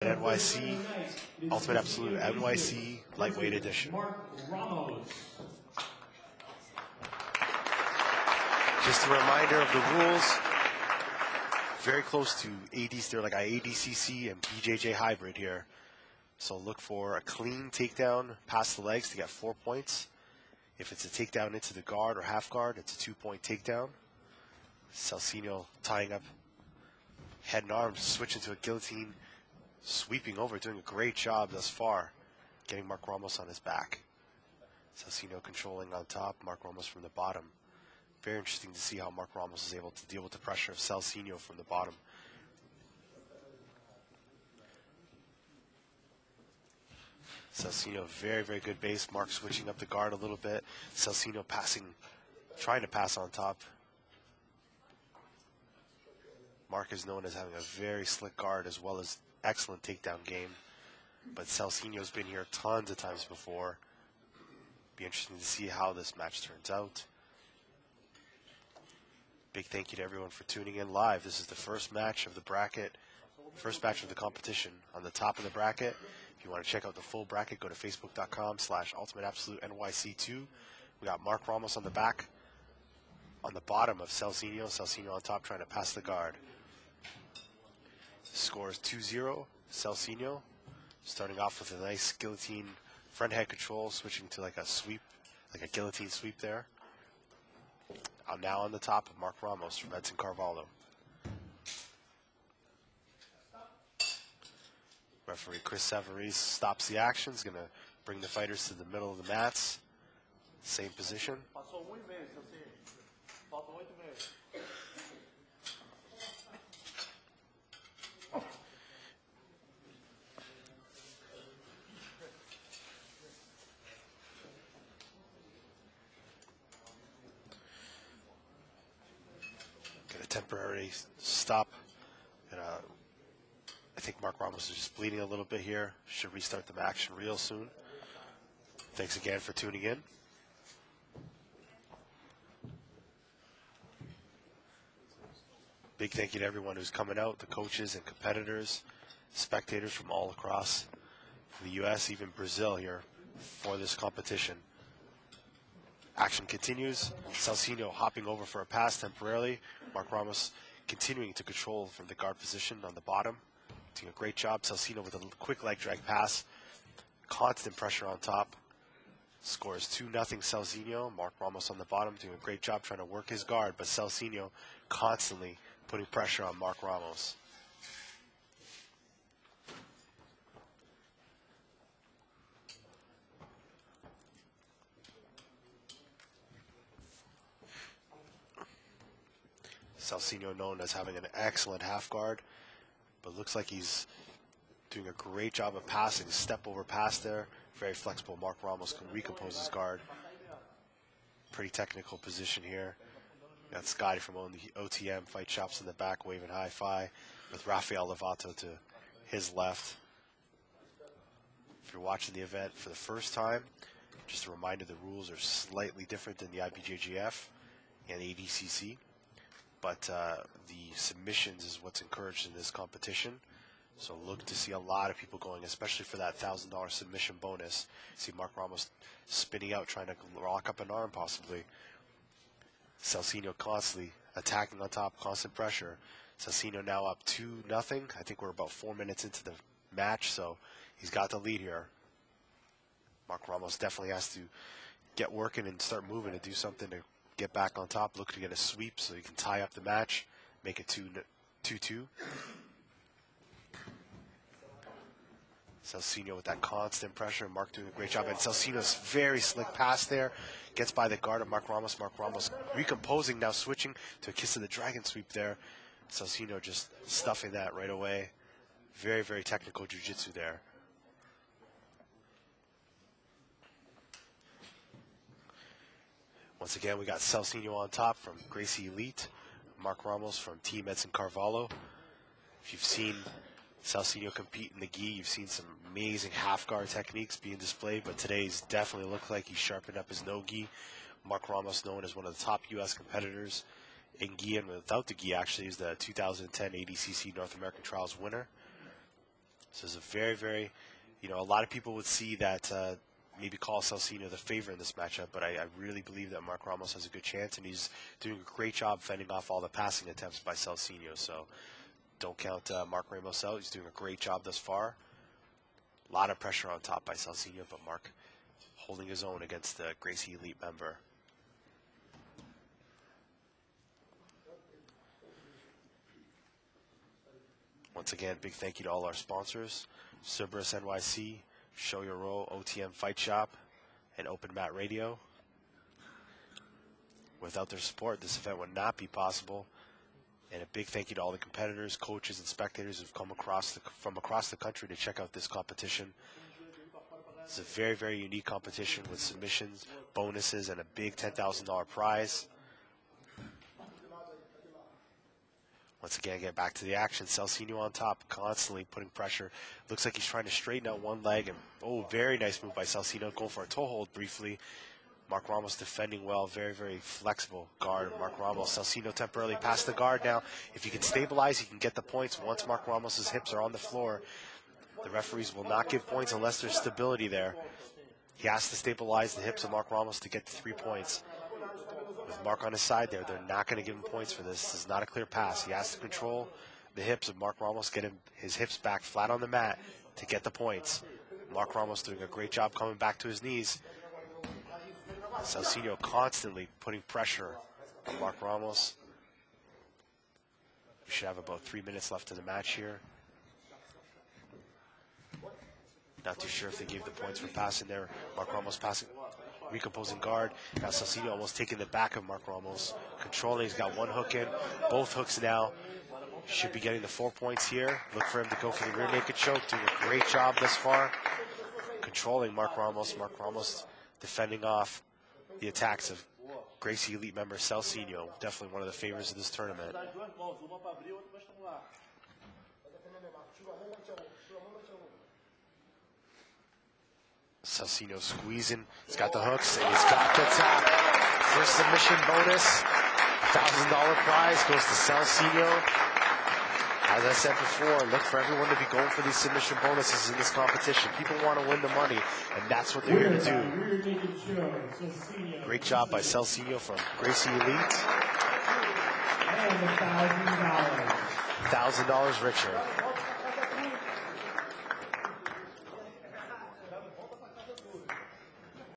NYC Ultimate Absolute NYC Lightweight Edition. Just a reminder of the rules. Very close to ADC. They're like ADCC and BJJ hybrid here. So look for a clean takedown past the legs to get 4 points. If it's a takedown into the guard or half guard, it's a 2-point takedown. Celso tying up head and arms, switching to a guillotine, sweeping over, doing a great job thus far, getting Mark Ramos on his back. Celso controlling on top, Mark Ramos from the bottom. Very interesting to see how Mark Ramos is able to deal with the pressure of Celso from the bottom. Celso, very, very good base. Mark switching up the guard a little bit. Celso passing, trying to pass on top. Mark is known as having a very slick guard as well as excellent takedown game. But Celso's been here tons of times before. Be interesting to see how this match turns out. Big thank you to everyone for tuning in live. This is the first match of the bracket, first match of the competition on the top of the bracket. If you want to check out the full bracket, go to facebook.com/ultimateabsolutenyc2. We got Mark Ramos on the back, on the bottom of Celso. Celso on top trying to pass the guard. Score is 2-0. Celso starting off with a nice guillotine front head control, switching to like a sweep, like a guillotine sweep there. Now on the top of Mark Ramos from Edson Carvalho. Referee Chris Savarese stops the action. He's going to bring the fighters to the middle of the mats. Same position. Get a temporary stop. And, I think Mark Ramos is just bleeding a little bit here. Should restart the action real soon. Thanks again for tuning in. Big thank you to everyone who's coming out, the coaches and competitors, spectators from all across the U.S., even Brazil here for this competition. Action continues. Celso hopping over for a pass temporarily. Mark Ramos continuing to control from the guard position on the bottom. Doing a great job. Celso with a quick leg drag pass. Constant pressure on top. Scores 2-0 Celso. Mark Ramos on the bottom doing a great job trying to work his guard, but Celso constantly putting pressure on Mark Ramos. Celso known as having an excellent half guard, but looks like he's doing a great job of passing. Step over pass there. Very flexible. Mark Ramos can recompose his guard. Pretty technical position here. Got Scotty from OTM Fight Shops in the back waving hi-fi with Rafael Lovato to his left. If you're watching the event for the first time, just a reminder the rules are slightly different than the IBJJF and the ADCC. But the submissions is what's encouraged in this competition. So look to see a lot of people going, especially for that $1,000 submission bonus. See Mark Ramos spinning out, trying to lock up an arm possibly. Celso constantly attacking on top, constant pressure. Celso now up 2-0. I think we're about 4 minutes into the match, so he's got the lead here. Mark Ramos definitely has to get working and start moving to do something to get back on top, look to get a sweep so he can tie up the match, make it 2-2. Celso with that constant pressure. Mark doing a great job. And Celso's very slick pass there. Gets by the guard of Mark Ramos. Mark Ramos recomposing, now switching to a kiss of the dragon sweep there. Celso just stuffing that right away. Very, very technical jiu-jitsu there. Once again, we got Celso on top from Gracie Elite. Mark Ramos from Team Edson Carvalho. If you've seen Celso compete in the gi, you've seen some amazing half guard techniques being displayed, but today's definitely looked like he sharpened up his no gi. Mark Ramos, known as one of the top U.S. competitors in gi and without the gi, actually is the 2010 ADCC North American Trials winner. So it's a very, very, a lot of people would see that maybe call Celso the favorite in this matchup, but I really believe that Mark Ramos has a good chance, and he's doing a great job fending off all the passing attempts by Celso. So don't count Mark Ramos out. He's doing a great job thus far. A lot of pressure on top by Celso, but Mark holding his own against the Gracie Elite member. Once again, big thank you to all our sponsors, Cerberus NYC, Show Your Roll, OTM Fight Shop, and Open Mat Radio. Without their support, this event would not be possible. And a big thank you to all the competitors, coaches, and spectators who've come from across the country to check out this competition. It's a very, very unique competition with submissions, bonuses, and a big $10,000 prize. Once again, get back to the action. Celso on top, constantly putting pressure. Looks like he's trying to straighten out one leg. And, very nice move by Celso, going for a toe hold briefly. Mark Ramos defending well, very, very flexible guard. Mark Ramos, Celso temporarily past the guard now. If he can stabilize, he can get the points. Once Mark Ramos' hips are on the floor, the referees will not give points unless there's stability there. He has to stabilize the hips of Mark Ramos to get the 3 points. With Mark on his side there, they're not going to give him points for this. This is not a clear pass. He has to control the hips of Mark Ramos, get his hips back flat on the mat to get the points. Mark Ramos doing a great job coming back to his knees. Celso constantly putting pressure on Mark Ramos. We should have about 3 minutes left in the match here. Not too sure if they gave the points for passing there. Mark Ramos passing, recomposing guard. Now Celso almost taking the back of Mark Ramos. Controlling, he's got one hook in. Both hooks now. Should be getting the 4 points here. Look for him to go for the rear naked choke. Doing a great job thus far. Controlling Mark Ramos. Mark Ramos defending off the attacks of Gracie Elite member Celso. Definitely one of the favorites of this tournament. Celso squeezing. He's got the hooks and he's got the tap. First submission bonus. $1,000 prize goes to Celso. As I said before, look for everyone to be going for these submission bonuses in this competition. People want to win the money, and that's what they're here to do. Great job by Celso from Gracie Elite. $1,000 richer.